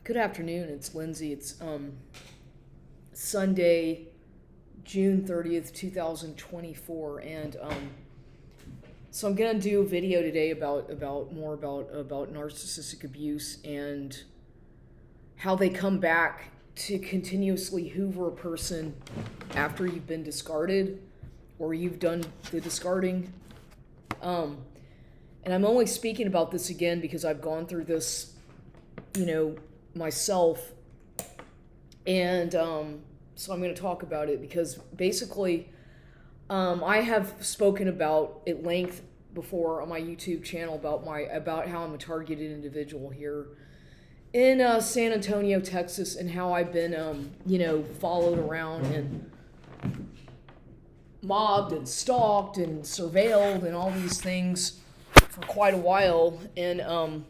Good afternoon. It's Lindsay. It's Sunday, June 30th, 2024, and so I'm gonna do a video today about narcissistic abuse and how they come back to continuously hoover a person after you've been discarded or you've done the discarding. And I'm only speaking about this again because I've gone through this, myself. And so I'm going to talk about it because basically I have spoken about at length before on my YouTube channel about how I'm a targeted individual here in San Antonio, Texas, and how I've been, followed around and mobbed and stalked and surveilled and all these things for quite a while. And,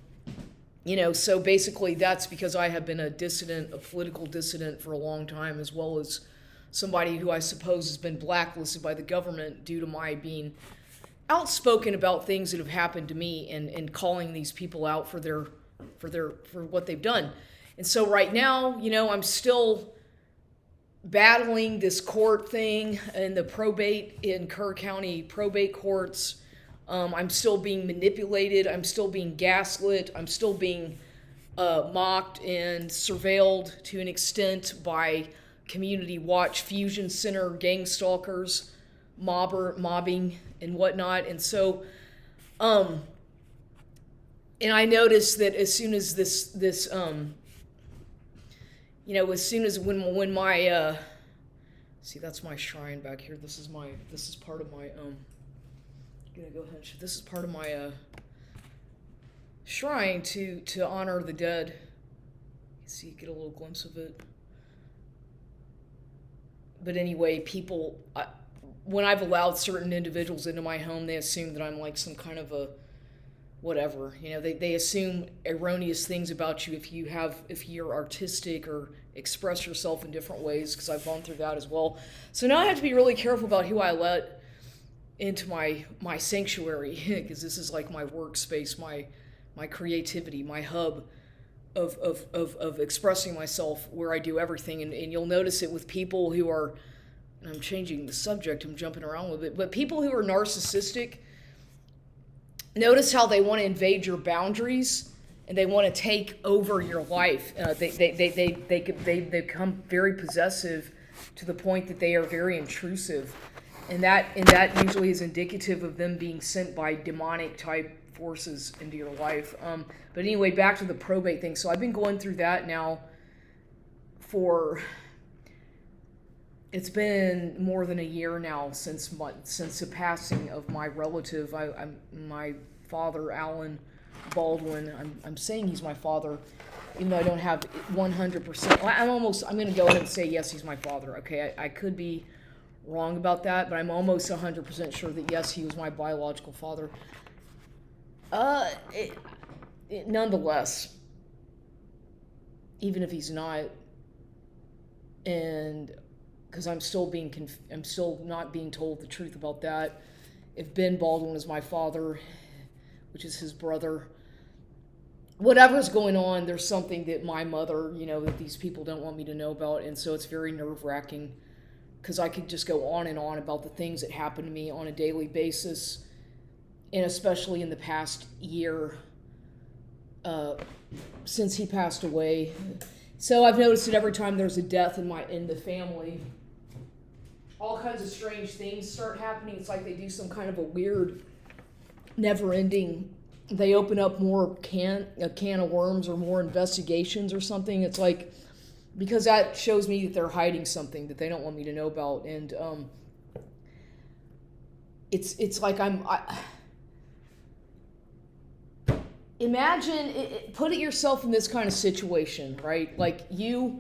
so basically that's because I have been a political dissident for a long time, as well as somebody who I suppose has been blacklisted by the government due to my being outspoken about things that have happened to me and calling these people out for what they've done. And so right now, I'm still battling this court thing and the probate in Kerr County probate courts. I'm still being manipulated. I'm still being gaslit. I'm still being mocked and surveilled to an extent by Community Watch, Fusion Center, gang stalkers, mobbing, and whatnot. And so, and I noticed that as soon as when my see, that's my shrine back here. This is part of my gonna go ahead and this is part of my shrine to honor the dead. You see, get a little glimpse of it. But anyway, people, when I've allowed certain individuals into my home, they assume that I'm like some kind of a whatever. They assume erroneous things about you if you're artistic or express yourself in different ways, because I've gone through that as well. So now I have to be really careful about who I let into my sanctuary, because this is like my workspace, my creativity, my hub of expressing myself, where I do everything. And you'll notice it with people who are, and I'm changing the subject, I'm jumping around with it, but people who are narcissistic, notice how they want to invade your boundaries and they want to take over your life. They become very possessive to the point that they are very intrusive. And that usually is indicative of them being sent by demonic type forces into your life. But anyway, back to the probate thing. So I've been going through that now it's been more than a year now since the passing of my relative. My father, Alan Baldwin. I'm saying he's my father, even though I don't have 100%. I'm going to go ahead and say yes, he's my father. Okay, I could be wrong about that, but I'm almost 100% sure that yes, he was my biological father. Nonetheless, even if he's not, and because I'm still not being told the truth about that. If Ben Baldwin is my father, which is his brother, whatever's going on, there's something that my mother, that these people don't want me to know about, and so it's very nerve-wracking, because I could just go on and on about the things that happen to me on a daily basis, and especially in the past year since he passed away. So I've noticed that every time there's a death in the family, all kinds of strange things start happening. It's like they do some kind of a weird, never-ending. They open up a can of worms or more investigations or something. It's like, because that shows me that they're hiding something that they don't want me to know about. And it's like imagine put it yourself in this kind of situation, right? Like this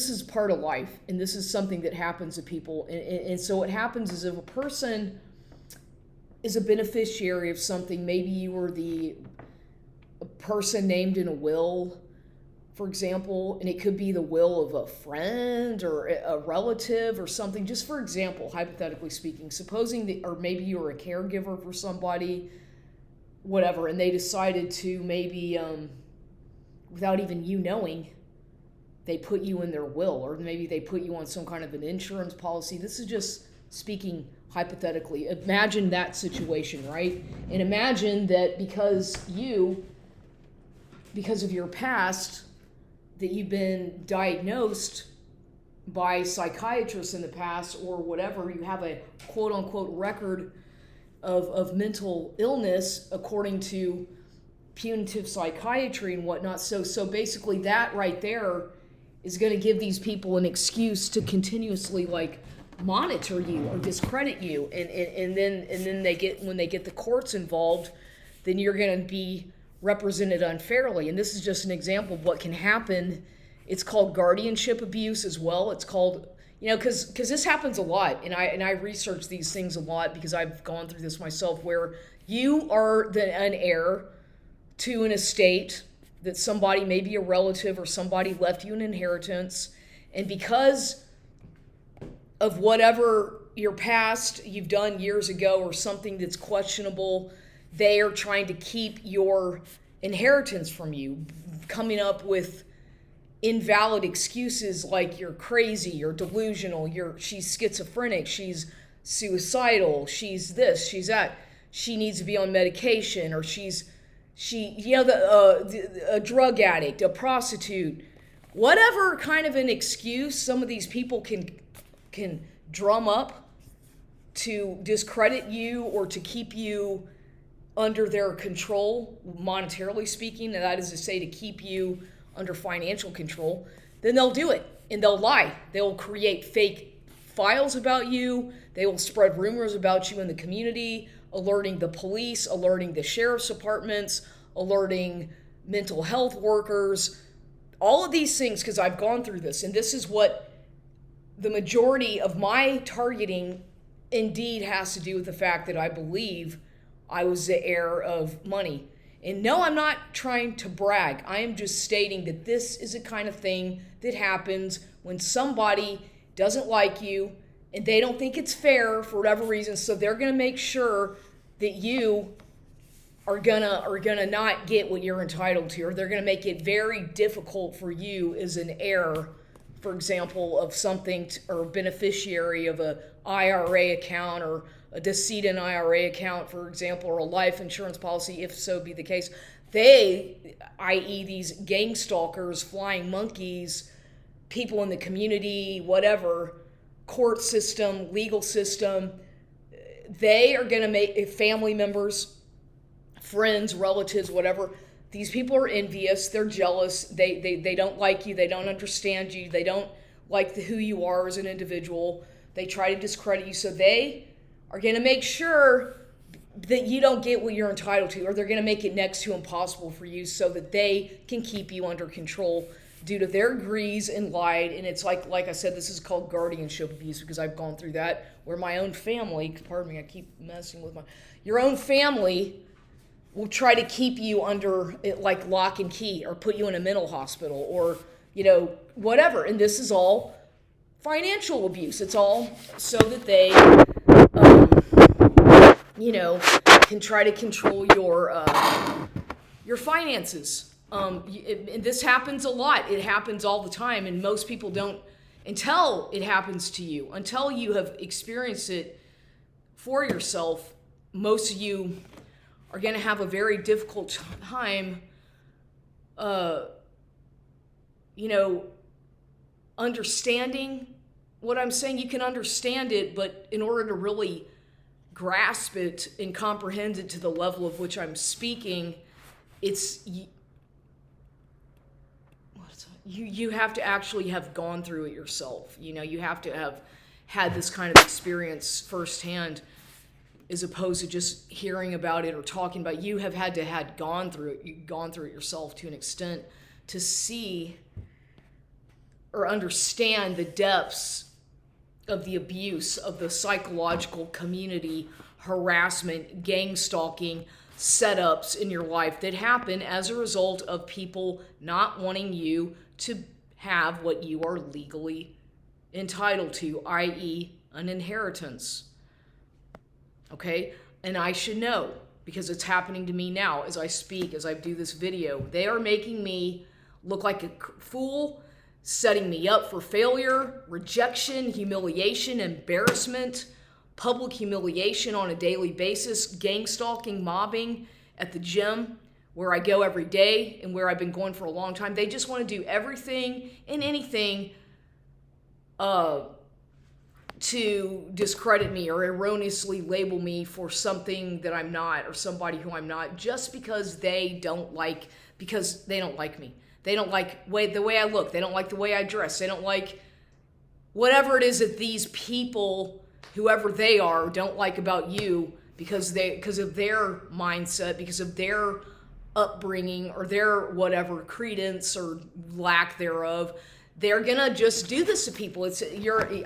is part of life, and this is something that happens to people. And so what happens is, if a person is a beneficiary of something, maybe you were the person named in a will, for example, and it could be the will of a friend or a relative or something. Just for example, hypothetically speaking, supposing that, or maybe you were a caregiver for somebody, whatever, and they decided to maybe without even you knowing, they put you in their will, or maybe they put you on some kind of an insurance policy. This is just speaking hypothetically. Imagine that situation, right? And imagine that because of your past, that you've been diagnosed by psychiatrists in the past or whatever, you have a quote unquote record of mental illness according to punitive psychiatry and whatnot. So basically that right there is going to give these people an excuse to continuously monitor you or discredit you, and then they get, when they get the courts involved, then you're going to be represented unfairly. And this is just an example of what can happen. It's called guardianship abuse as well. It's called, because this happens a lot, and I research these things a lot because I've gone through this myself, where you are an heir to an estate that somebody, maybe a relative or somebody, left you an inheritance, and because of whatever your past you've done years ago or something that's questionable, they are trying to keep your inheritance from you, coming up with invalid excuses like you're crazy, you're delusional, she's schizophrenic, she's suicidal, she's this, she's that, she needs to be on medication, or a drug addict, a prostitute, whatever kind of an excuse some of these people can drum up to discredit you or to keep you under their control, monetarily speaking, and that is to say to keep you under financial control, then they'll do it, and they'll lie. They'll create fake files about you. They will spread rumors about you in the community, alerting the police, alerting the sheriff's departments, alerting mental health workers, all of these things, because I've gone through this, and this is what the majority of my targeting indeed has to do with the fact that I believe I was the heir of money. And no, I'm not trying to brag. I am just stating that this is a kind of thing that happens when somebody doesn't like you and they don't think it's fair for whatever reason, so they're going to make sure that you are gonna not get what you're entitled to, or they're going to make it very difficult for you as an heir, for example, of something, or beneficiary of a IRA account, or a decedent IRA account, for example, or a life insurance policy, if so be the case. They, i.e. these gang stalkers, flying monkeys, people in the community, whatever, court system, legal system, they are going to make family members, friends, relatives, whatever. These people are envious. They're jealous. They don't like you. They don't understand you. They don't like who you are as an individual. They try to discredit you. So they are going to make sure that you don't get what you're entitled to, or they're going to make it next to impossible for you so that they can keep you under control due to their greed and lied. And it's like I said, this is called guardianship abuse, because I've gone through that, where my own family, pardon me, I keep messing with your own family will try to keep you under like lock and key, or put you in a mental hospital, or whatever. And this is all financial abuse. It's all so that they can try to control your finances. And this happens a lot. It happens all the time, and most people don't, until it happens to you, until you have experienced it for yourself. Most of you are going to have a very difficult time, understanding what I'm saying. You can understand it, but in order to really grasp it and comprehend it to the level of which I'm speaking, you have to actually have gone through it yourself. You have to have had this kind of experience firsthand, as opposed to just hearing about it or talking about it. You have had to had gone through it yourself to an extent to see or understand the depths of the abuse, of the psychological, community harassment, gang stalking setups in your life that happen as a result of people not wanting you to have what you are legally entitled to, i.e. an inheritance. Okay? And I should know, because it's happening to me now as I speak, as I do this video. They are making me look like a fool, setting me up for failure, rejection, humiliation, embarrassment, public humiliation on a daily basis, gang stalking, mobbing at the gym where I go every day and where I've been going for a long time. They just want to do everything and anything to discredit me or erroneously label me for something that I'm not or somebody who I'm not, just because they don't like me. They don't like the way I look. They don't like the way I dress. They don't like whatever it is that these people, whoever they are, don't like about you because of their mindset, because of their upbringing or their whatever credence or lack thereof. They're gonna just do this to people.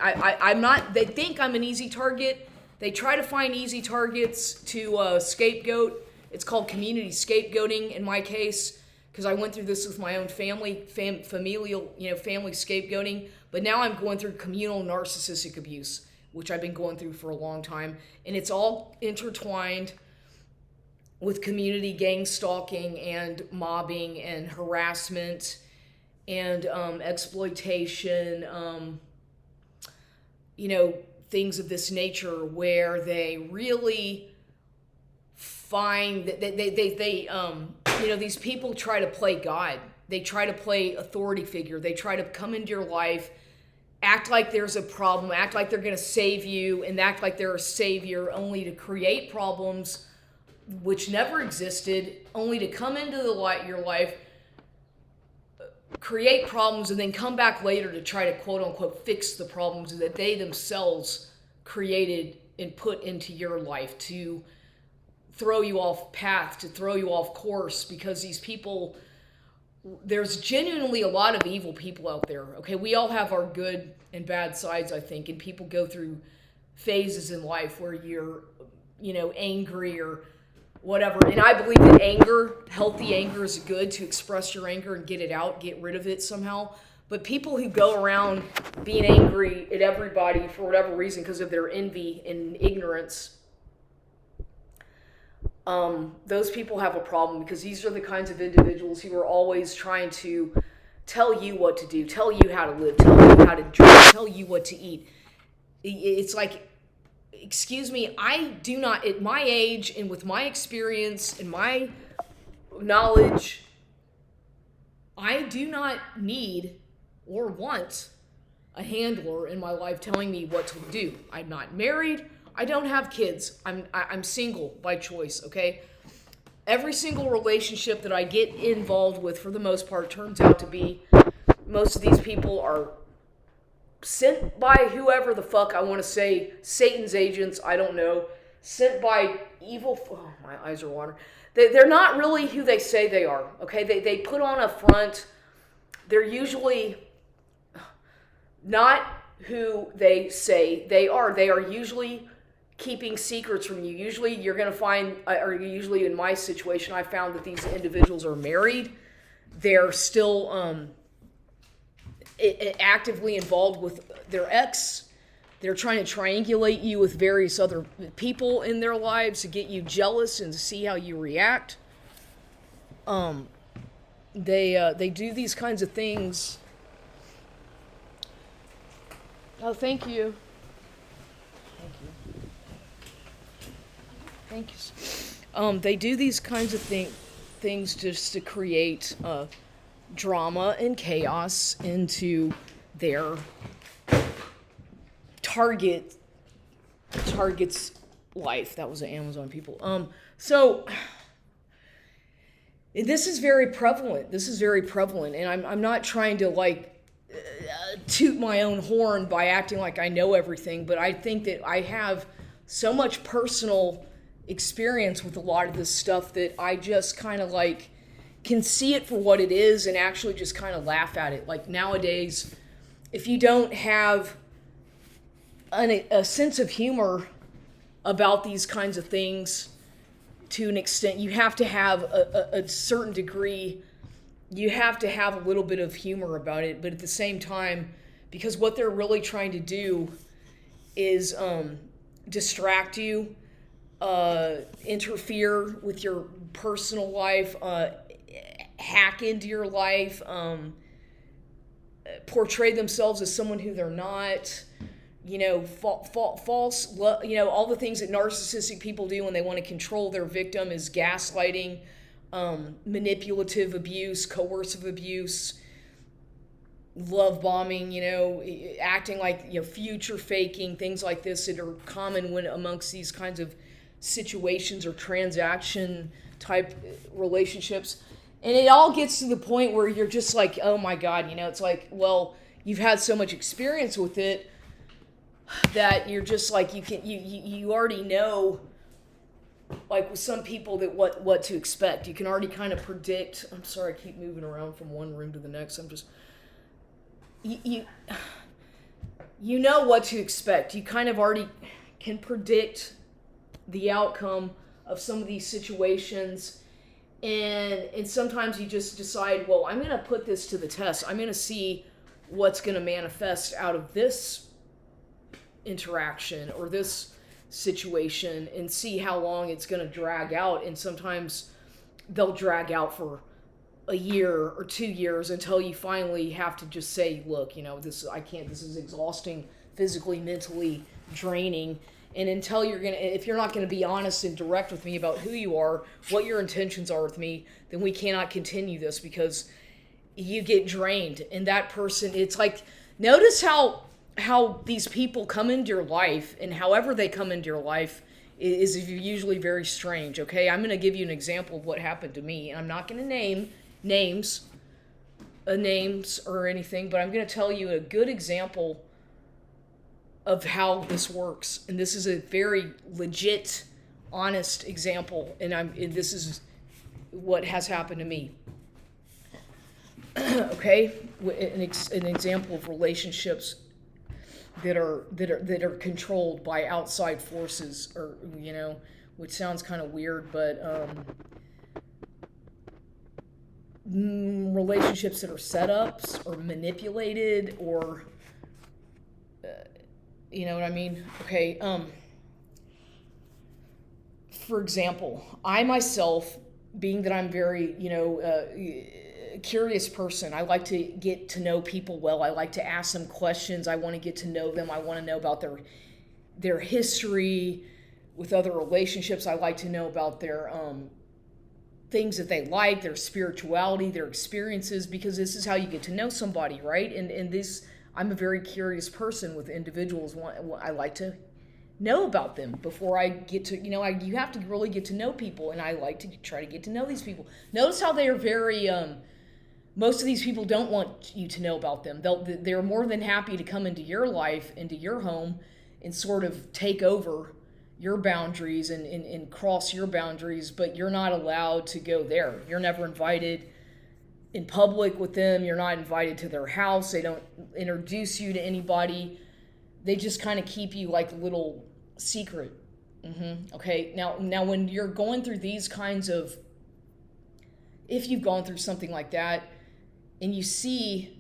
I'm not. They think I'm an easy target. They try to find easy targets to scapegoat. It's called community scapegoating in my case, because I went through this with my own family, familial, family scapegoating. But now I'm going through communal narcissistic abuse, which I've been going through for a long time, and it's all intertwined with community gang stalking and mobbing and harassment and exploitation, things of this nature, where they really find that these people try to play God. They try to play authority figure. They try to come into your life, act like there's a problem, act like they're going to save you, and act like they're a savior, only to create problems which never existed, only to come into your life, create problems, and then come back later to try to quote-unquote fix the problems that they themselves created and put into your life, to throw you off path, to throw you off course, because these people, there's genuinely a lot of evil people out there, okay? We all have our good and bad sides, I think, and people go through phases in life where you're, angry or whatever. And I believe that healthy anger is good, to express your anger and get it out, get rid of it somehow. But people who go around being angry at everybody for whatever reason because of their envy and ignorance, those people have a problem, because these are the kinds of individuals who are always trying to tell you what to do, tell you how to live, tell you how to drink, tell you what to eat. It's like, excuse me, I do not, at my age and with my experience and my knowledge, I do not need or want a handler in my life telling me what to do. I'm not married. I don't have kids. I'm single by choice, okay? Every single relationship that I get involved with, for the most part, turns out to be, most of these people are sent by whoever the fuck I want to say, Satan's agents, I don't know, sent by evil, my eyes are watering. They're not really who they say they are, okay? They put on a front. They're usually not who they say they are. They are usually keeping secrets from you. Usually you're going to find, or usually in my situation, I found that these individuals are married. They're still actively involved with their ex. They're trying to triangulate you with various other people in their lives to get you jealous and to see how you react. They do these kinds of things. Oh, thank you. Thank you. They do these kinds of things just to create drama and chaos into their target's life. That was an Amazon people. So this is very prevalent. And I'm not trying to toot my own horn by acting like I know everything, but I think that I have so much personal experience with a lot of this stuff that I just kind of can see it for what it is and actually just kind of laugh at it. Like nowadays, if you don't have a sense of humor about these kinds of things, to an extent, you have to have a certain degree, you have to have a little bit of humor about it, but at the same time, because what they're really trying to do is distract you, interfere with your personal life, hack into your life, portray themselves as someone who they're not, false, all the things that narcissistic people do when they want to control their victim is gaslighting, manipulative abuse, coercive abuse, love bombing, acting like, future faking, things like this that are common when amongst these kinds of situations or transaction type relationships. And it all gets to the point where you're just like, oh my God, it's like, well, you've had so much experience with it that you're just like, you already know, like with some people, that what to expect. You can already kind of predict. I'm sorry, I keep moving around from one room to the next. I'm just, you know what to expect. You kind of already can predict the outcome of some of these situations. And sometimes you just decide, well, I'm going to put this to the test. I'm going to see what's going to manifest out of this interaction or this situation and see how long it's going to drag out. And sometimes they'll drag out for a year or 2 years until you finally have to just say, look, this is exhausting, physically, mentally draining. And until if you're not going to be honest and direct with me about who you are, what your intentions are with me, then we cannot continue this, because you get drained. And that person, it's like, notice how these people come into your life, and however they come into your life is usually very strange. Okay, I'm going to give you an example of what happened to me, and I'm not going to name names or anything, but I'm going to tell you a good example of how this works. And this is a very legit, honest example, and this is what has happened to me. Okay, an example of relationships that are controlled by outside forces, or which sounds kind of weird, but relationships that are setups or manipulated, or you know what I mean? Okay. For example, I myself, being that I'm very, curious person, I like to get to know people well. I like to ask them questions. I want to get to know them. I want to know about their history with other relationships. I like to know about their things that they like, their spirituality, their experiences, because this is how you get to know somebody, right? And this, I'm a very curious person with individuals. I like to know about them before I get to, you have to really get to know people, and I like to try to get to know these people. Notice how they are very, most of these people don't want you to know about them. They're more than happy to come into your life, into your home, and sort of take over your boundaries and cross your boundaries, but you're not allowed to go there. You're never invited in public with them. You're not invited to their house. They don't introduce you to anybody. They just kind of keep you like a little secret. Okay, now when you're going through these kinds of, if you've gone through something like that, and you see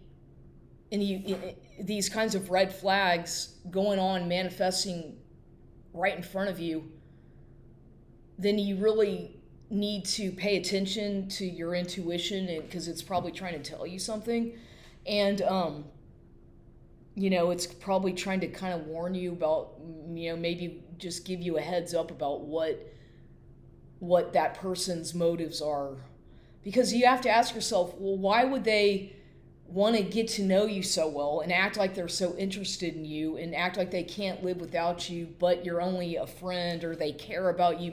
these kinds of red flags going on, manifesting right in front of you, then you really need to pay attention to your intuition, because it's probably trying to tell you something. And it's probably trying to kind of warn you about, maybe just give you a heads up about what that person's motives are. Because you have to ask yourself, well, why would they want to get to know you so well and act like they're so interested in you and act like they can't live without you, but you're only a friend, or they care about you,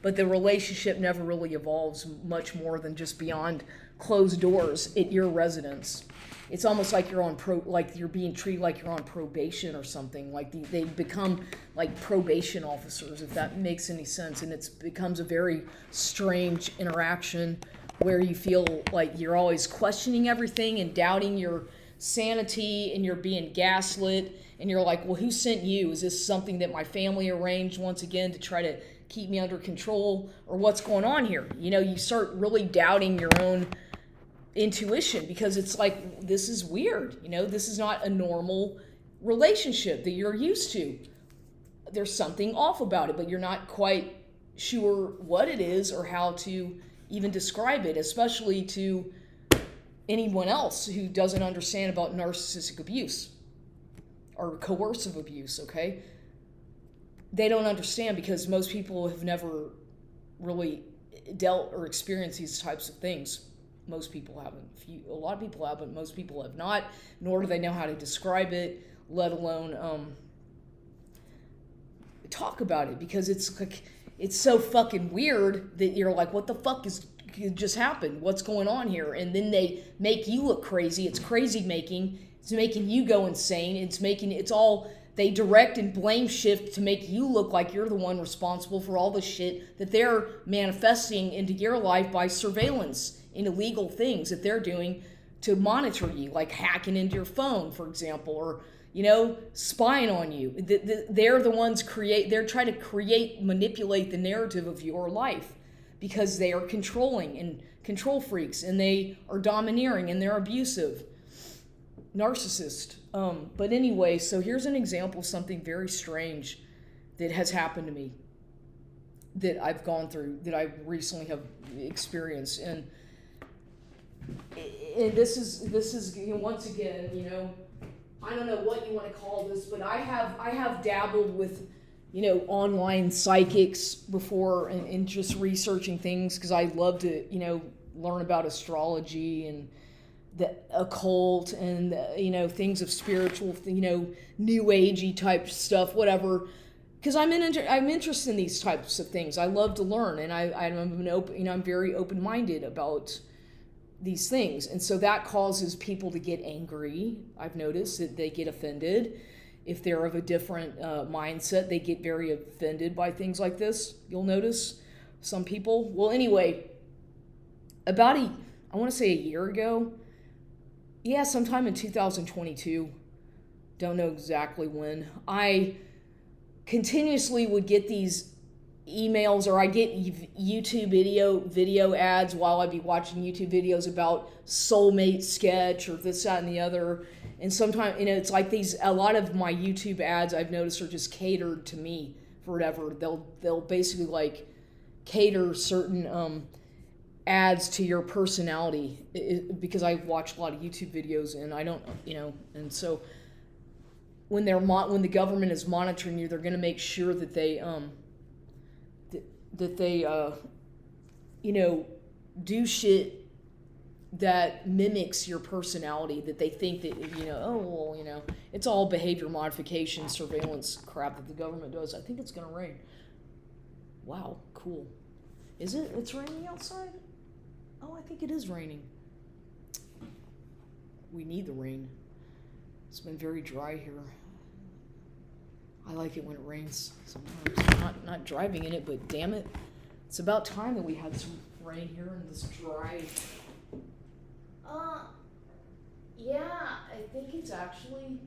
but the relationship never really evolves much more than just beyond closed doors at your residence. It's almost like you're like you're being treated like you're on probation or something. Like they become like probation officers, if that makes any sense. And it becomes a very strange interaction where you feel like you're always questioning everything and doubting your sanity, and you're being gaslit, and you're like, well, who sent you? Is this something that my family arranged once again to try to keep me under control, or what's going on here? You start really doubting your own intuition, because it's like, this is weird. This is not a normal relationship that you're used to. There's something off about it, but you're not quite sure what it is or how to even describe it, especially to anyone else who doesn't understand about narcissistic abuse or coercive abuse, okay? They don't understand because most people have never really dealt or experienced these types of things. Most people haven't. A lot of people have, but most people have not, nor do they know how to describe it, let alone talk about it, because it's like, it's so fucking weird that you're like, what the fuck just happened? What's going on here? And then they make you look crazy. It's crazy making. It's making you go insane. They direct and blame shift to make you look like you're the one responsible for all the shit that they're manifesting into your life by surveillance and illegal things that they're doing to monitor you, like hacking into your phone, for example, or, spying on you. They're the ones they're trying to manipulate the narrative of your life because they are controlling and control freaks, and they are domineering and they're abusive. Narcissist. But anyway, so here's an example of something very strange that has happened to me, that I've gone through, that I recently have experienced. And this is once again, I don't know what you want to call this, but I have dabbled with, online psychics before, and just researching things because I love to, learn about astrology and the occult and, things of spiritual, new agey type stuff, whatever. Because I'm interested in these types of things. I love to learn, and I'm very open-minded about these things. And so that causes people to get angry. I've noticed that they get offended. If they're of a different mindset, they get very offended by things like this. You'll notice some people. Well, anyway, I want to say a year ago, sometime in 2022, don't know exactly when, I continuously would get these emails, or I get YouTube video ads while I'd be watching YouTube videos about soulmate sketch or this, that, and the other. And sometimes, it's like a lot of my YouTube ads I've noticed are just catered to me for whatever. They'll basically like cater certain ads to your personality, because I watch a lot of YouTube videos, and I don't, and so when the government is monitoring you, they're going to make sure that they do shit that mimics your personality, that they think that, it's all behavior modification, surveillance crap that the government does. I think it's going to rain. Wow, cool. Is it? It's raining outside? Oh, I think it is raining. We need the rain. It's been very dry here. I like it when it rains sometimes. Not driving in it, but damn it. It's about time that we had some rain here in this dry... I think it's actually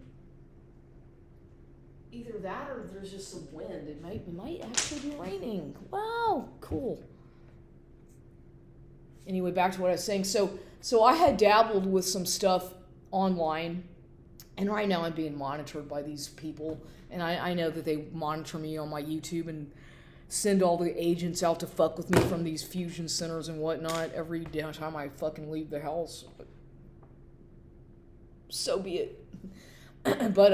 either that or there's just some wind. It might actually be raining. Wow, cool. Anyway, back to what I was saying. So I had dabbled with some stuff online, and right now I'm being monitored by these people, and I know that they monitor me on my YouTube and send all the agents out to fuck with me from these fusion centers and whatnot every time I fucking leave the house. But so be it. But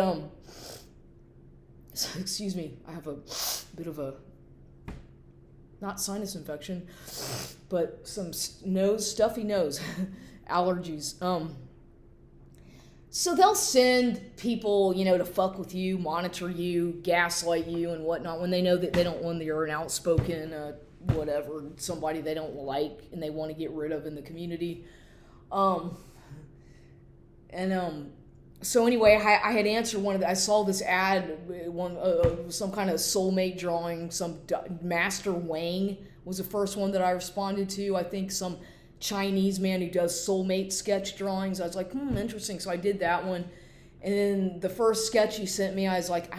so, excuse me, I have a bit of a, not sinus infection, but some stuffy nose allergies. So they'll send people, to fuck with you, monitor you, gaslight you and whatnot when they know that when you're an outspoken, somebody they don't like and they want to get rid of in the community. So anyway, I had answered I saw this ad, some kind of soulmate drawing, some Master Wang was the first one that I responded to. I think some Chinese man who does soulmate sketch drawings. I was like, interesting. So I did that one. And then the first sketch he sent me, I was like,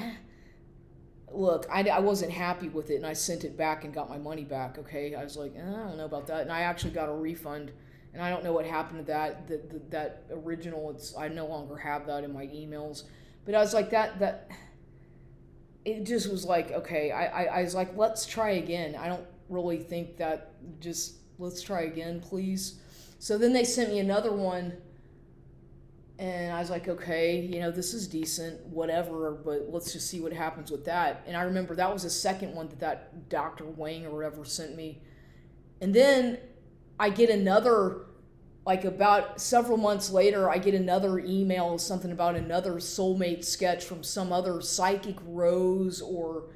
look, I wasn't happy with it, and I sent it back and got my money back, okay? I was like, I don't know about that. And I actually got a refund, and I don't know what happened to that. That original, I no longer have that in my emails. But I was like, that it just was like, okay, I was like, let's try again. I don't really think that just let's try again, please. So then they sent me another one, and I was like, okay, this is decent, whatever, but let's just see what happens with that. And I remember that was the second one that Dr. Wang or whatever sent me. And then I get another, like about several months later, I get another email, something about another soulmate sketch from some other Psychic Rose or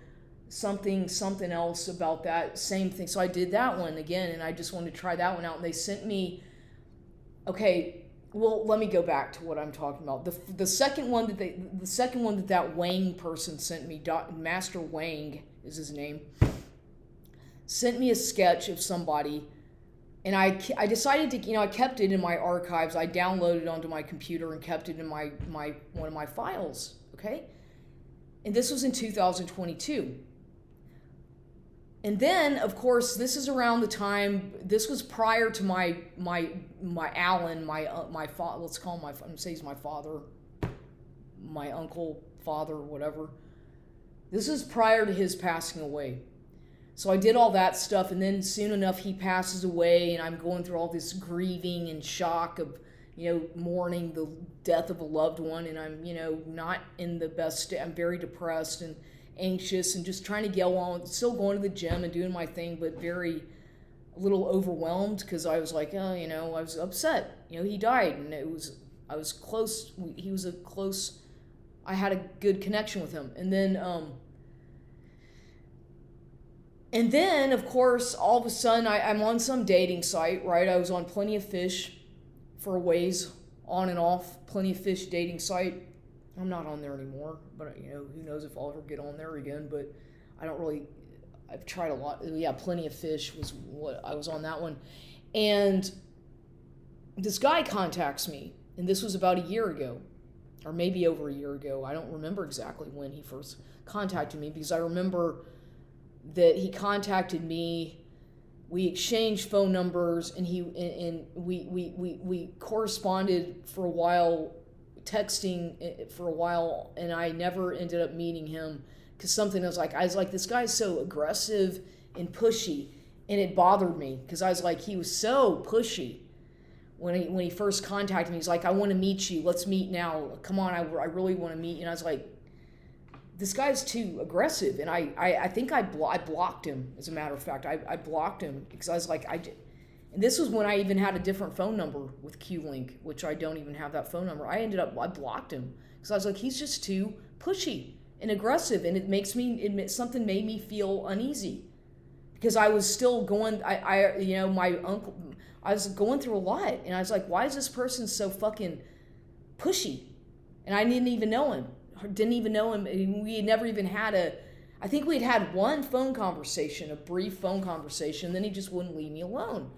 something else about that same thing. So I did that one again, and I just wanted to try that one out. And they sent me, okay, well, let me go back to what I'm talking about. The second one that Wang person sent me, Master Wang is his name, sent me a sketch of somebody, and I decided to, I kept it in my archives. I downloaded it onto my computer and kept it in my one of my files, okay? And this was in 2022. And then, of course, this is around the time, this was prior to my Alan, my father, let's call him I'm going to say he's my father, my uncle, father, whatever. This is prior to his passing away. So I did all that stuff, and then soon enough he passes away, and I'm going through all this grieving and shock of, mourning the death of a loved one, and I'm, not in the best state. I'm very depressed and anxious and just trying to get along, still going to the gym and doing my thing, but a little overwhelmed because I was like, I was upset. He died, and I was close. I had a good connection with him. And then, of course, all of a sudden, I'm on some dating site, right? I was on Plenty of Fish for a ways, on and off, Plenty of Fish dating site. I'm not on there anymore, but, who knows if I'll ever get on there again, but I've tried a lot. Yeah, Plenty of Fish was what, I was on that one. And this guy contacts me, and this was about a year ago, or maybe over a year ago. I don't remember exactly when he first contacted me, because I remember that he contacted me, we exchanged phone numbers, and we corresponded for a while, texting for a while, and I never ended up meeting him because I was like, this guy's so aggressive and pushy, and it bothered me because I was like, he was so pushy when he first contacted me. He's like, I want to meet you, let's meet now, come on, I really want to meet you. And I was like, this guy's too aggressive, and I think I blocked him. As a matter of fact, I blocked him because I was like, and this was when I even had a different phone number with Q-Link, which I don't even have that phone number. I blocked him because I was like, he's just too pushy and aggressive, and something made me feel uneasy because I was still going. My uncle, I was going through a lot, and I was like, why is this person so fucking pushy? And I didn't even know him. We had never even had I think we'd had one phone conversation, a brief phone conversation, and then he just wouldn't leave me alone.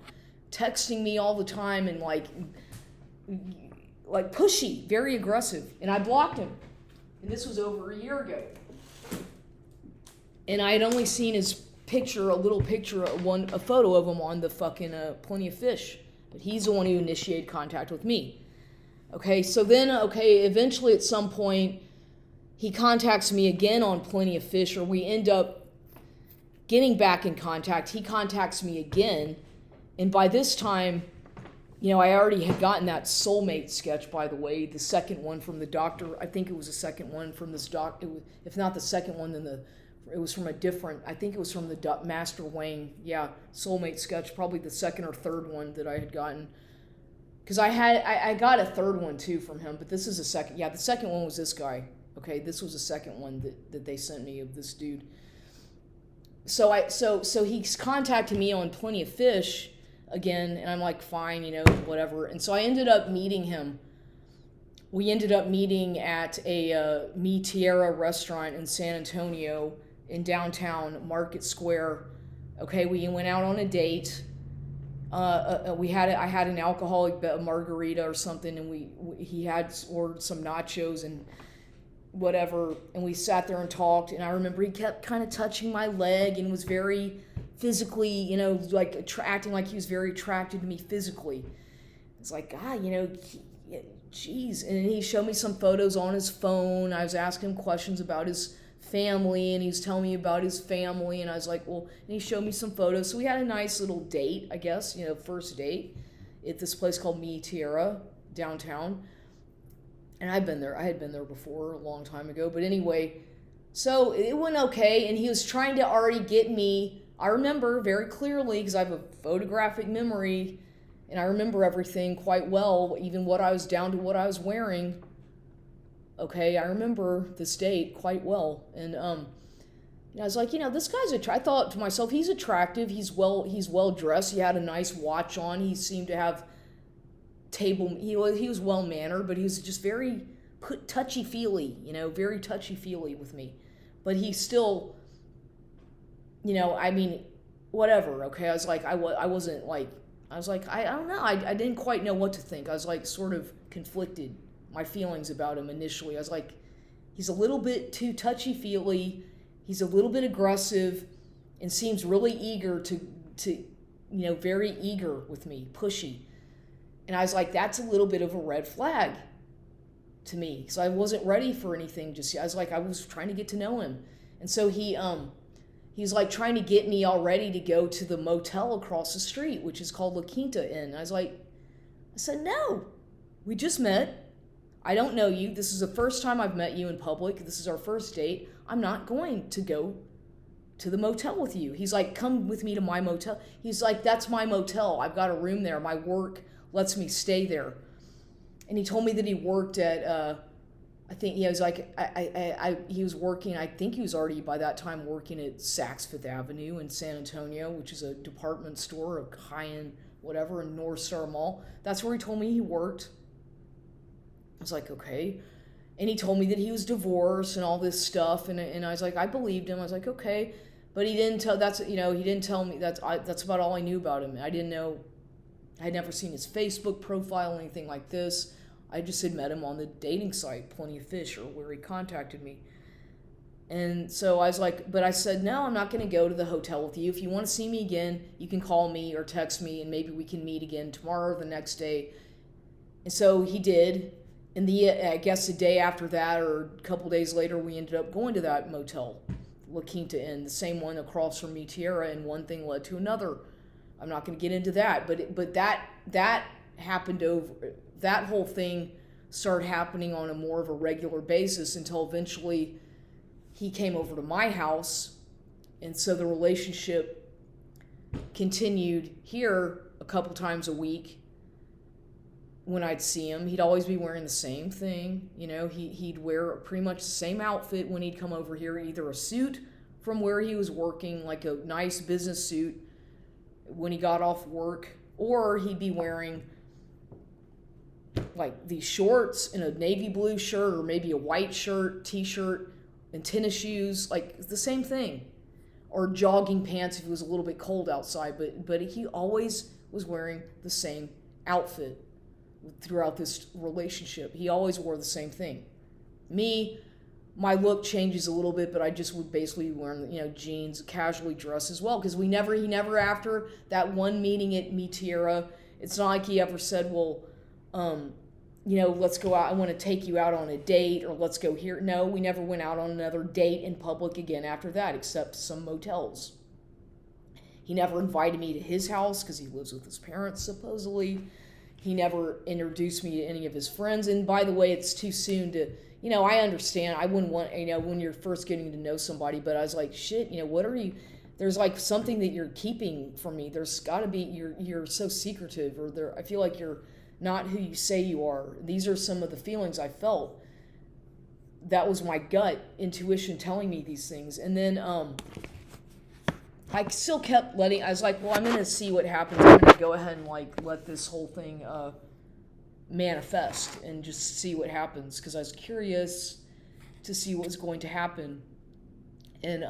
Texting me all the time and like pushy, very aggressive. And I blocked him. And this was over a year ago. And I had only seen his picture, a photo of him on the fucking Plenty of Fish. But he's the one who initiated contact with me. Okay, so then, eventually at some point, he contacts me again on Plenty of Fish, or we end up getting back in contact. He contacts me again, and by this time, I already had gotten that soulmate sketch, by the way, the second one from the doctor. I think it was the second one from this doctor. If not the second one, then it was from a different, I think it was from the Master Wang, soulmate sketch, probably the second or third one that I had gotten. Because I got a third one too from him, but this is the second. Yeah, the second one was this guy. Okay, this was the second one that they sent me of this dude. So he's contacting me on Plenty of Fish again, and I'm like, fine, whatever. And so I ended up meeting him. We ended up meeting at a Mi Tierra restaurant in San Antonio in downtown Market Square. Okay, we went out on a date. I had an alcoholic margarita or something, and he had ordered some nachos and whatever, and we sat there and talked, and I remember he kept kind of touching my leg and was very physically, acting like he was very attracted to me physically. It's like, God, geez. And he showed me some photos on his phone. I was asking him questions about his family, and he was telling me about his family, and I was like, well, and he showed me some photos. So we had a nice little date, I guess, first date at this place called Mi Tierra downtown. And I had been there before a long time ago. But anyway, so it went okay, and he was trying to already get me. I remember very clearly because I have a photographic memory, and I remember everything quite well, even what I was down to what I was wearing. Okay, I remember this date quite well, and I was like, this guy's I thought to myself, he's attractive. He's well dressed. He had a nice watch on. He seemed to have he was well mannered, but he was just very touchy feely, very touchy feely with me. But he still, whatever. Okay, I was like, I wasn't like, I was like, I don't know. I didn't quite know what to think. I was like sort of conflicted. My feelings about him initially. I was like, he's a little bit too touchy feely. He's a little bit aggressive, and seems really eager to very eager with me, pushy. And I was like, that's a little bit of a red flag to me. So I wasn't ready for anything just yet. I was trying to get to know him. And so he's like trying to get me all ready to go to the motel across the street, which is called La Quinta Inn. I said, no, we just met. I don't know you. This is the first time I've met you in public. This is our first date. I'm not going to go to the motel with you. He's like, come with me to my motel. He's like, that's my motel. I've got a room there. My work lets me stay there. And he told me that he worked at, I think he was like, he was working, I think he was already by that time working at Saks Fifth Avenue in San Antonio, which is a department store, a high-end whatever, in North Star Mall. That's where he told me he worked. I was like, okay. And he told me that he was divorced and all this stuff. And I was like, I believed him. I was like, okay. But he didn't tell, he didn't tell me, that's about all I knew about him. I didn't know, I had never seen his Facebook profile or anything like this. I just had met him on the dating site, Plenty of Fish, or where he contacted me. And so I was like, but I said, no, I'm not going to go to the hotel with you. If you want to see me again, you can call me or text me, and maybe we can meet again tomorrow or the next day. And so he did. And I guess the day after that, or a couple days later, we ended up going to that motel, La Quinta Inn, the same one across from Mi Tierra, and one thing led to another. I'm not going to get into that, but that happened over. That whole thing started happening on a more of a regular basis until eventually he came over to my house, and so the relationship continued here a couple times a week. When I'd see him, he'd always be wearing the same thing. He'd wear pretty much the same outfit when he'd come over here, either a suit from where he was working, like a nice business suit when he got off work, or he'd be wearing like these shorts and a navy blue shirt, or maybe a white shirt, t-shirt, and tennis shoes, like the same thing, or jogging pants if it was a little bit cold outside. But he always was wearing the same outfit throughout this relationship. He always wore the same thing. Me, my look changes a little bit, but I just would basically wear, jeans, casually dressed as well. Because he never after that one meeting at Mi Tierra, it's not like he ever said, well, let's go out. I want to take you out on a date, or let's go here. No, we never went out on another date in public again after that, except some motels. He never invited me to his house because he lives with his parents, supposedly. He never introduced me to any of his friends. And by the way, it's too soon to, I understand. I wouldn't want, when you're first getting to know somebody, but I was like, shit, what are you, there's like something that you're keeping from me. There's got to be, you're so secretive, or I feel like you're not who you say you are. These are some of the feelings I felt. That was my gut intuition telling me these things. And then I still kept I was like, well, I'm going to see what happens. I'm going to go ahead and let this whole thing manifest and just see what happens, because I was curious to see what was going to happen. And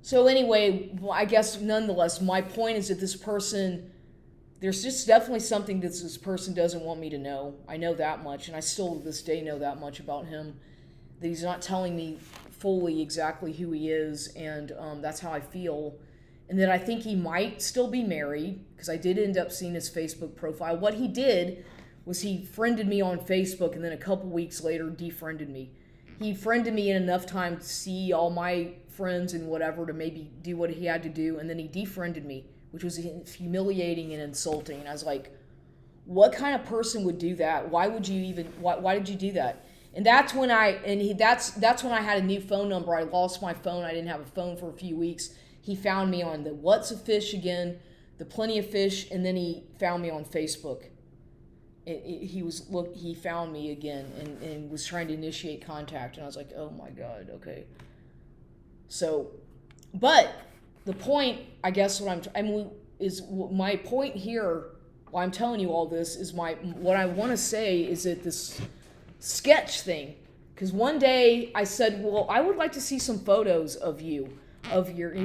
so anyway, I guess nonetheless, my point is that this person, there's just definitely something that this person doesn't want me to know. I know that much, and I still to this day know that much about him, that he's not telling me fully exactly who he is, and that's how I feel. And that I think he might still be married, because I did end up seeing his Facebook profile. What he did was he friended me on Facebook, and then a couple weeks later defriended me. he friended me in enough time to see all my friends and whatever to maybe do what he had to do, and then he defriended me, which was humiliating and insulting. And I was like, what kind of person would do that? Why would you even? Why did you do that? And that's when that's when I had a new phone number. I lost my phone. I didn't have a phone for a few weeks. He found me on the What's a Fish again, the Plenty of Fish, and then he found me on Facebook. He found me again and was trying to initiate contact, and I was like, oh my God, okay. So, but the point, I guess, my point here. Why I'm telling you all this is what I want to say is that this sketch thing, because one day I said, well, I would like to see some photos of you,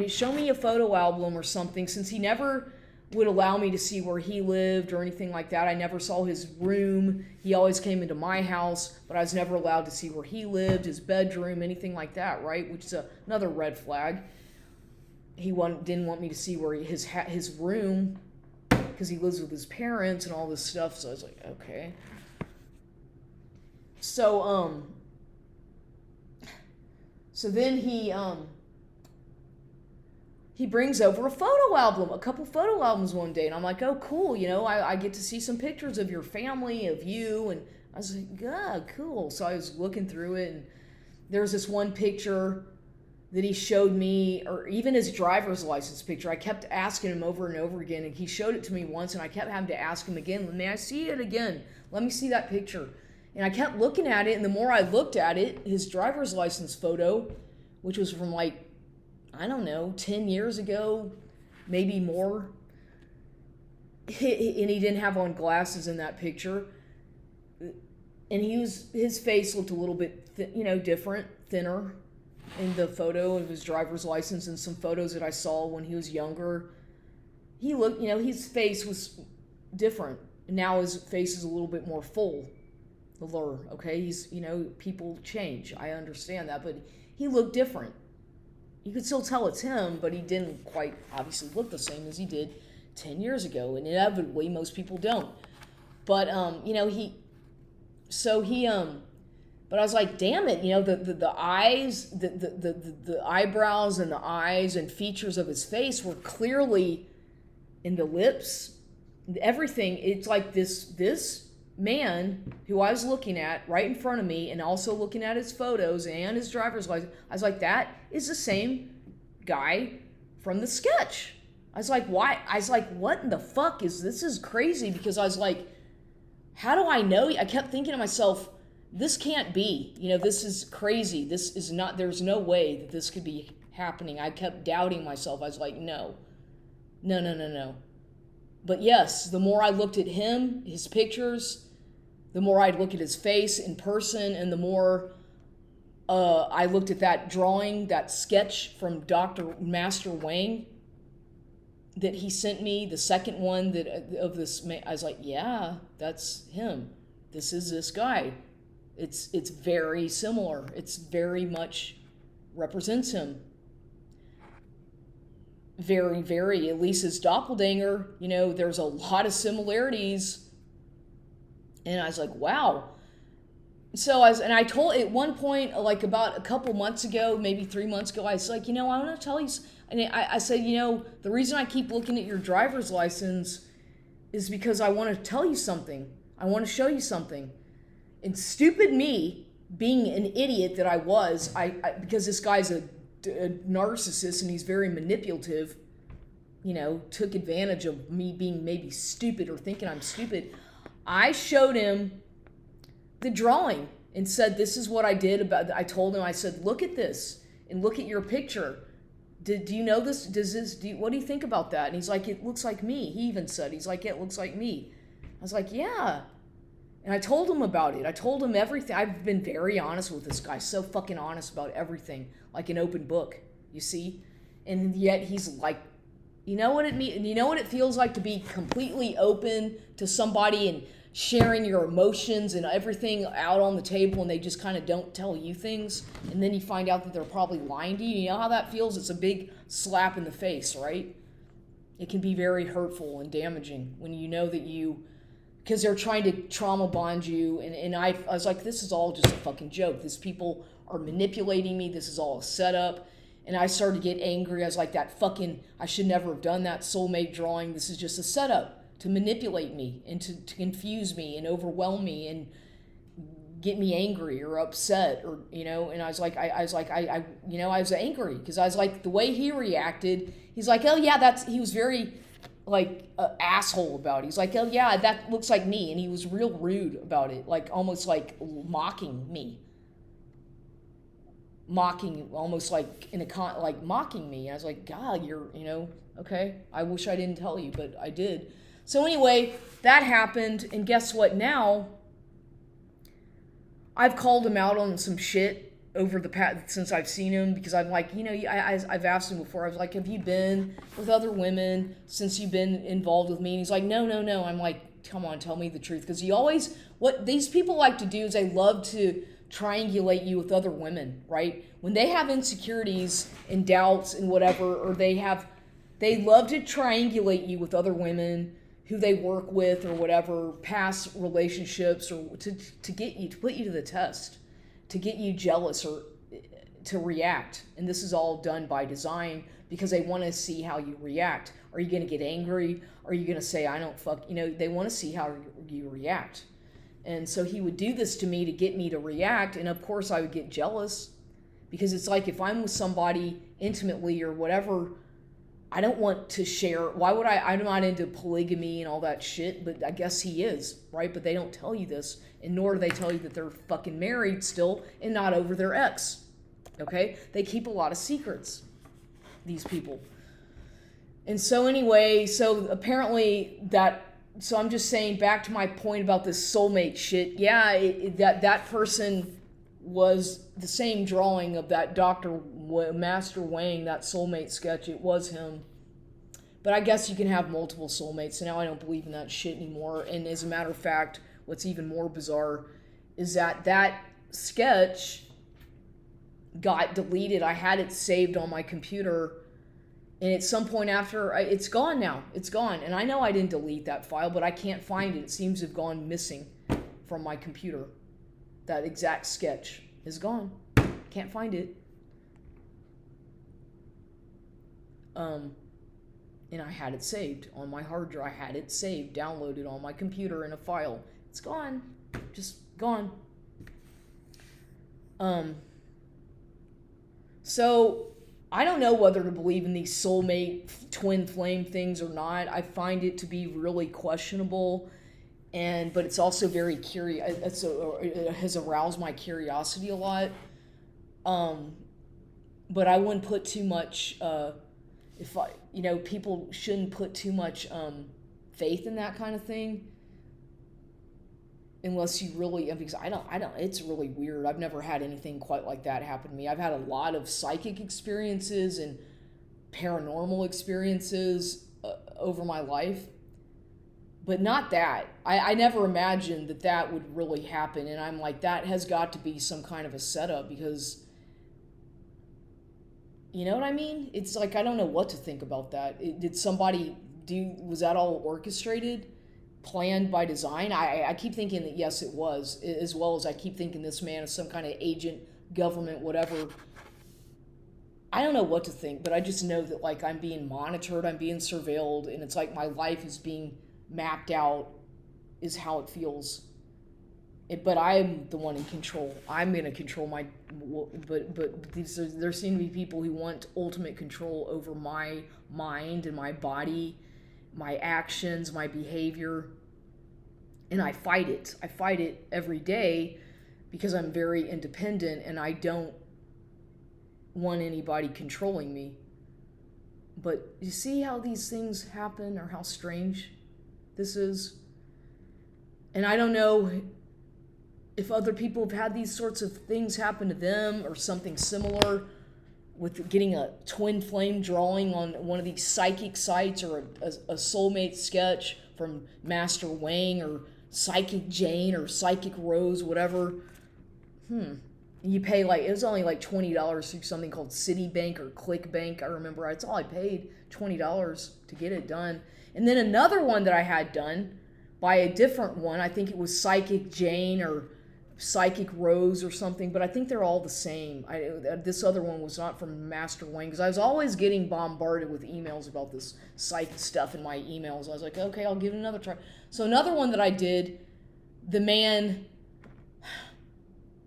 show me a photo album or something, since he never would allow me to see where he lived or anything like that. I never saw his room. He always came into my house, but I was never allowed to see where he lived, his bedroom, anything like that, right? Which is another red flag. He didn't want me to see where his room, because he lives with his parents and all this stuff. So I was like, okay. So then he brings over a couple photo albums one day, and I'm like, oh, cool, I get to see some pictures of your family, of you, and I was like, yeah, cool. So I was looking through it, and there was this one picture that he showed me, or even his driver's license picture. I kept asking him over and over again, and he showed it to me once, and I kept having to ask him again, may I see it again? Let me see that picture. And I kept looking at it, and the more I looked at it, his driver's license photo, which was from 10 years ago, maybe more, and he didn't have on glasses in that picture, and his face looked a little bit different, thinner, in the photo of his driver's license, and some photos that I saw when he was younger. He looked, his face was different. Now his face is a little bit more full. Okay? He's, people change. I understand that, but he looked different. You could still tell it's him, but he didn't quite obviously look the same as he did 10 years ago, and inevitably most people don't. But, but I was like, damn it, the eyes, the eyebrows and the eyes and features of his face were clearly in the lips, everything. It's like this man who I was looking at right in front of me, and also looking at his photos and his driver's license. I was like, that is the same guy from the sketch. I was like, why? I was like, what in the fuck this is crazy, because I was like, how do I know? I kept thinking to myself, this can't be, this is crazy. This is not, there's no way that this could be happening. I kept doubting myself. I was like, no. But yes, the more I looked at him, his pictures, the more I'd look at his face in person, and the more I looked at that drawing, that sketch from Dr. Master Wang that he sent me, the second one of this, I was like, yeah, that's him. This is this guy. It's very similar. It's very much represents him. Very, very, at least his doppelganger, there's a lot of similarities. And I was like, wow. So I told at one point, like about a couple months ago, maybe 3 months ago, I was like, I want to tell you, and I said, the reason I keep looking at your driver's license is because I want to tell you something. I want to show you something. And stupid me, being an idiot that I was, because this guy's a narcissist and he's very manipulative, took advantage of me being maybe stupid or thinking I'm stupid. I showed him the drawing and said, this is what I did. I told him, I said, look at this and look at your picture. Do you know this? What do you think about that? And he's like, it looks like me. He even said, he's like, yeah, it looks like me. I was like, yeah. And I told him about it. I told him everything. I've been very honest with this guy. So fucking honest about everything. Like an open book, you see? And yet he's like, you know what it means? You know what it feels like to be completely open to somebody and sharing your emotions and everything out on the table, and they just kind of don't tell you things, and then you find out that they're probably lying to you. You know how that feels? It's a big slap in the face, right? It can be very hurtful and damaging when you know that you because they're trying to trauma bond you. And I was like, this is all just a fucking joke. These people are manipulating me. This is all a setup. And I started to get angry. I was like, I should never have done that soulmate drawing. This is just a setup to manipulate me and to confuse me and overwhelm me and get me angry or upset, or, and I was like, I was angry because I was like, the way he reacted, he's like, oh yeah, he was very like asshole about it. He's like, oh yeah, that looks like me. And he was real rude about it, like almost like mocking me. Almost like like mocking me. And I was like, God, you're, okay. I wish I didn't tell you, but I did. So anyway, that happened. And guess what? Now I've called him out on some shit over the past, since I've seen him, because I'm like, I've asked him before. I was like, have you been with other women since you've been involved with me? And he's like, no. I'm like, come on, tell me the truth. Because what these people like to do is they love to triangulate you with other women, right? When they have insecurities and doubts and whatever, or they love to triangulate you with other women who they work with or whatever, past relationships, or to put you to the test, to get you jealous or to react. And this is all done by design because they want to see how you react. Are you going to get angry? Are you going to say, I don't fuck, they want to see how you react. And so he would do this to me to get me to react. And of course I would get jealous, because it's like, if I'm with somebody intimately or whatever, I don't want to share. Why would I'm not into polygamy and all that shit, but I guess he is, right? But they don't tell you this, and nor do they tell you that they're fucking married still and not over their ex, okay? They keep a lot of secrets, these people. And so anyway, so apparently so I'm just saying, back to my point about this soulmate shit, yeah, that person was the same drawing of that Dr. Master Wang, that soulmate sketch. It was him. But I guess you can have multiple soulmates, so now I don't believe in that shit anymore. And as a matter of fact, what's even more bizarre is that sketch got deleted. I had it saved on my computer, and at some point after, it's gone now. It's gone. And I know I didn't delete that file, but I can't find it. It seems to have gone missing from my computer. That exact sketch is gone. Can't find it. And I had it saved on my hard drive. I had it saved, downloaded on my computer in a file. It's gone. Just gone. So I don't know whether to believe in these soulmate twin flame things or not. I find it to be really questionable. But it's also very curious. It has aroused my curiosity a lot. But I wouldn't put too much. People shouldn't put too much faith in that kind of thing, unless you really. Because I don't. It's really weird. I've never had anything quite like that happen to me. I've had a lot of psychic experiences and paranormal experiences over my life. But not that. I never imagined that would really happen. And I'm like, that has got to be some kind of a setup, because, you know what I mean? It's like, I don't know what to think about that. Did somebody was that all orchestrated, planned by design? I keep thinking that yes, it was, as well as I keep thinking this man is some kind of agent, government, whatever. I don't know what to think, but I just know that, like, I'm being monitored, I'm being surveilled, and it's like my life is being mapped out, is how it feels. But I'm the one in control. I'm going to control my. But there seem to be people who want ultimate control over my mind and my body, my actions, my behavior. And I fight it. I fight it every day, because I'm very independent and I don't want anybody controlling me. But you see how these things happen, or how strange this is? And I don't know if other people have had these sorts of things happen to them, or something similar, with getting a twin flame drawing on one of these psychic sites, or a soulmate sketch from Master Wang, or Psychic Jane, or Psychic Rose, whatever. You pay it was only like $20 through something called Citibank or ClickBank. I remember that's all I paid, $20 to get it done. And then another one that I had done by a different one. I think it was Psychic Jane or Psychic Rose or something, but I think they're all the same. This other one was not from Master Wayne, because I was always getting bombarded with emails about this psych stuff in my emails. I was like, okay, I'll give it another try. So another one that I did, the man,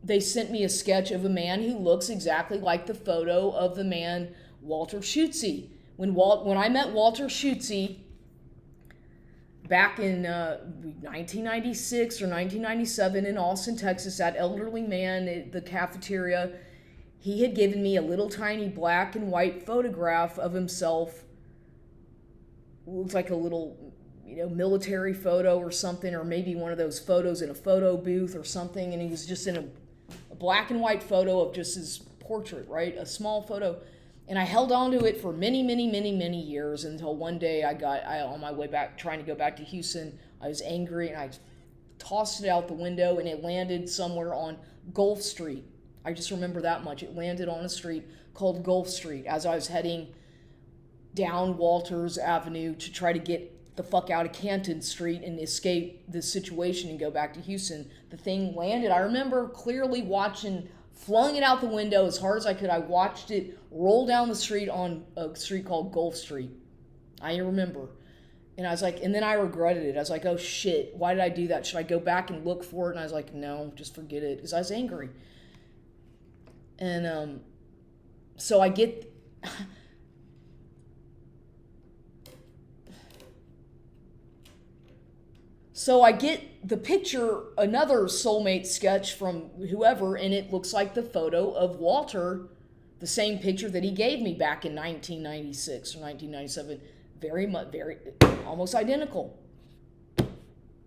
they sent me a sketch of a man who looks exactly like the photo of the man Walter Schutze. When I met Walter Schutze back in 1996 or 1997 in Austin, Texas, that elderly man at the cafeteria, he had given me a little tiny black and white photograph of himself. It looks like a little, military photo or something, or maybe one of those photos in a photo booth or something, and he was just in a black and white photo of just his portrait, right? A small photo. And I held on to it for many, many, many, many years until one day I on my way back, trying to go back to Houston, I was angry and I tossed it out the window and it landed somewhere on Gulf Street. I just remember that much. It landed on a street called Gulf Street as I was heading down Walters Avenue to try to get the fuck out of Canton Street and escape this situation and go back to Houston. The thing landed. I remember clearly flung it out the window as hard as I could. I watched it roll down the street on a street called Gulf Street. I remember. And I was like, and then I regretted it. I was like, oh shit, why did I do that? Should I go back and look for it? And I was like, no, just forget it. Because I was angry. And so I get... So I get the picture, another soulmate sketch from whoever, and it looks like the photo of Walter, the same picture that he gave me back in 1996 or 1997. Very, almost identical.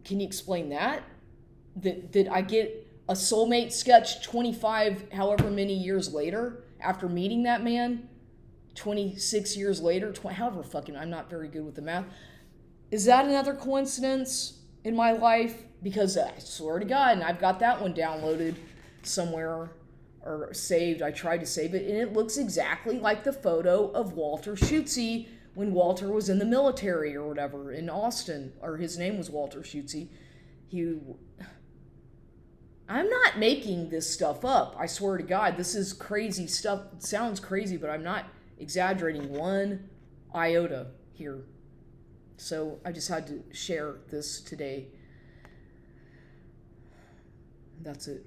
Can you explain that? That I get a soulmate sketch 25, however many years later, after meeting that man, 26 years later, however fucking, I'm not very good with the math. Is that another coincidence in my life? Because I swear to God, and I've got that one downloaded somewhere or saved. I tried to save it, and it looks exactly like the photo of Walter Schutze when Walter was in the military or whatever in Austin, or his name was Walter Schutze. I'm not making this stuff up. I swear to God, this is crazy stuff. It sounds crazy, but I'm not exaggerating one iota here. So I just had to share this today. That's it.